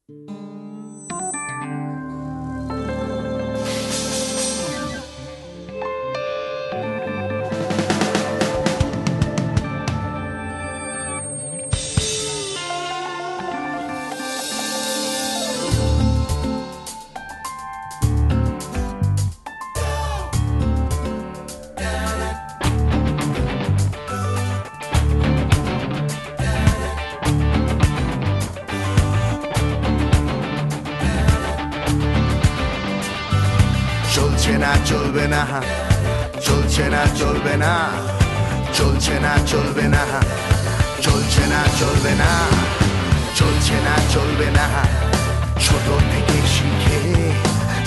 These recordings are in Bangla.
চলছে না চলবে না, চলছে না চলবে না, চলছে না চলবে না, চলছে না চলবে না, চলছে না চলবে না। ছোট থেকে শিখে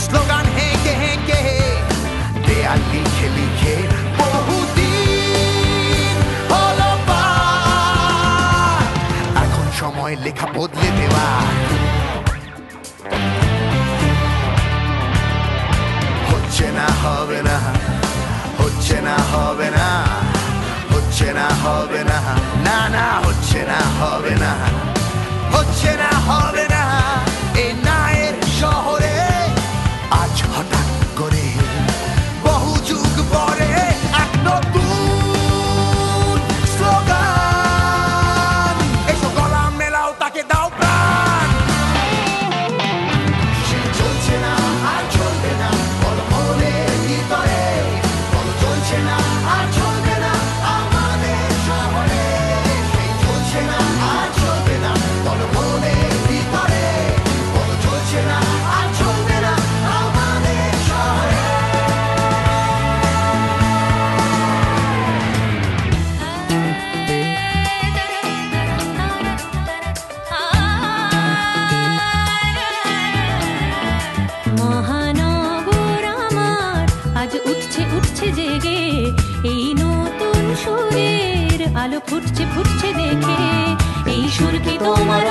স্লোগান হেঁকে হেঁকে দেয়াল লিখে লিখে বহুদিন হলো পার। এখন সময় লেখা বদলে দেওয়া। হচ্ছে না হবে না, হচ্ছে না হবে না, হচ্ছে না হবে না, না না হচ্ছে না হবে না, হচ্ছে না হবে না। এই নায়ের শহরে আজ হঠাৎ করে বহু যুগ পরে এক নতুন স্লোগান। এসো গলা মেলাও, তাকে দাও প্রাণ। সে চলছে না আর চলবে না, বল মনের ভিতরে, বল চলছে না আর চলবে না আমাদের শহরে। সে চলছে না আর চলবে না, বল মনের ভিতরে, বল চলছে না আর চলবে না আমাদের শহরে। মহানগর আমার আজ উঠছে উঠছে জেগে, এই নতুন সুরের আলো ফুটছে ফুটছে দেখে। এই সুর কি তোমার